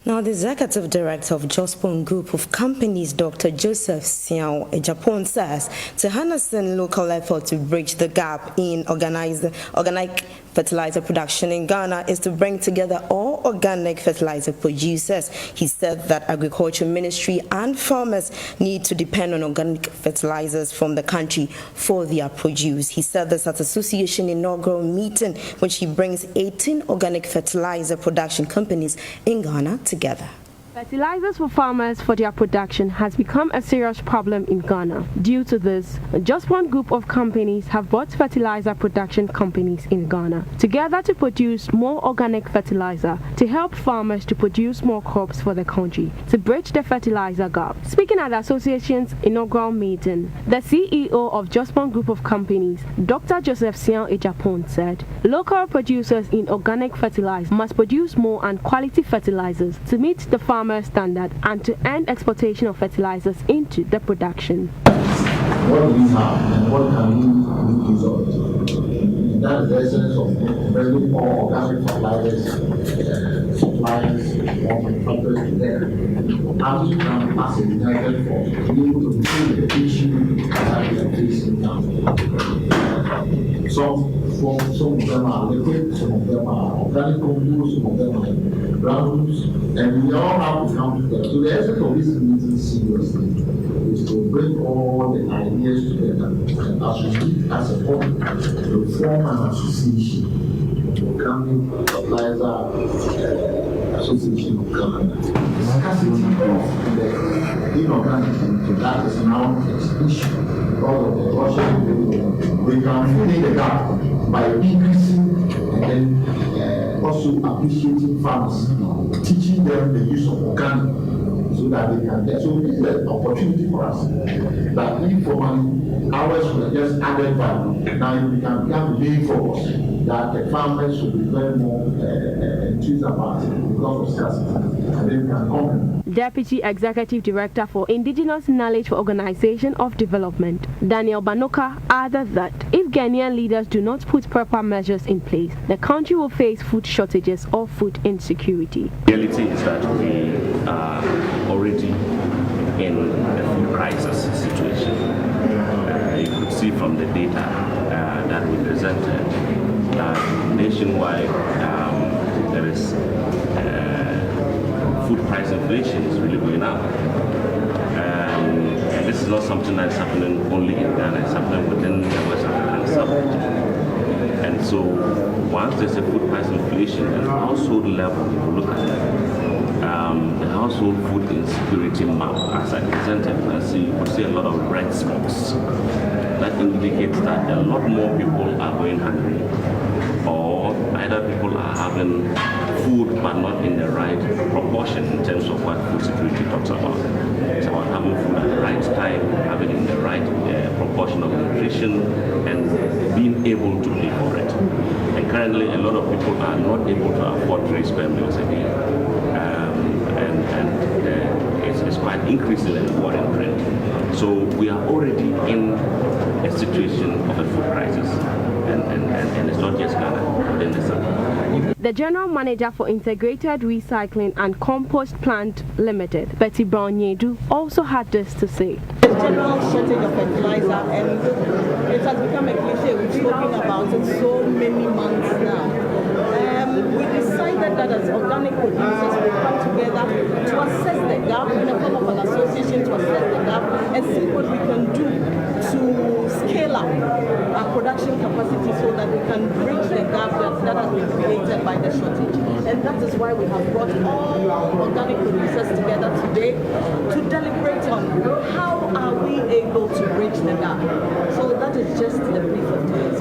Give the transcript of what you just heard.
Now, the Executive Director of Jospong Group of Companies, Dr. Sisw Adjepong, says to harness a local effort to bridge the gap in organic fertilizer production in Ghana is to bring together all organic fertilizer producers. He said that Agriculture Ministry and farmers need to depend on organic fertilizers from the country for their produce. He said this at Association Inaugural meeting, which he brings 18 organic fertilizer production companies in Ghana together. Fertilizers for farmers for their production has become a serious problem in Ghana. Due to this, just one group of companies have bought fertilizer production companies in Ghana together to produce more organic fertilizer to help farmers to produce more crops for the country to bridge the fertilizer gap. Speaking at the association's inaugural meeting, the CEO of Jospong Group of Companies, Dr. Sisw Adjepong, said local producers in organic fertilizer must produce more and quality fertilizers to meet the farmer standard and to end exportation of fertilizers into the production. What do we have and what can we make use of it? That is the essence of bringing all organic fertilizers, suppliers, all manufacturers together. How we can as a united force to be able to deal with the issue that we are facing now. Some of them are liquid, some of them are organic compost, some of them are granules, and we all have to come together. So the essence of this meeting seriously is to bring all the ideas together and as we meet as a body to form an association, the Organic Fertilizer Association of Ghana. The scarcity of the inorganic, that is now an issue because of the Russian. We can fill in the gap by increasing and then also appreciating farmers, teaching them the use of organic so that they can get. So this is an opportunity for us that informally ours were just added value. Now we can become the main focus that the farmers should be very more enthused about it because of scarcity, and then we can come. Deputy Executive Director for Indigenous Knowledge for Organization of Development, Daniel Banoka, added that if Ghanaian leaders do not put proper measures in place, the country will face food shortages or food insecurity. The reality is that we are already in a food crisis situation. You could see from the data that we presented that nationwide there is food price inflation is really going up. And this is not something that's happening only in Ghana, it's happening within the West African sub-region. And so once there's a food price inflation at household level, if you look at it, the household food insecurity map, as I presented, you could see a lot of red spots. That indicates that a lot more people are going hungry, or either people are having food but not in the right proportion in terms of what food security talks about. It's about having food at the right time, having it in the right proportion of nutrition, and being able to pay for it. And currently a lot of people are not able to afford 3 square meals a day. It's quite increasing in the foreign trend. So we are already in a situation of a food crisis, and it's not just Ghana, within the South. The General Manager for Integrated Recycling and Compost Plant Limited, Betty Brown-Yedu, also had this to say. The general shortage of fertilizer, and it has become a cliche. We've spoken about it so many months now. We decided that as organic producers we come together to assess the gap in the form of an association to assess the gap and see what we can do to scale up our production capacity so that we can bridge the gap that has been created by the shortage. And that is why we have brought all organic producers together today to deliberate on how are we able to bridge the gap. So that is just the brief of today's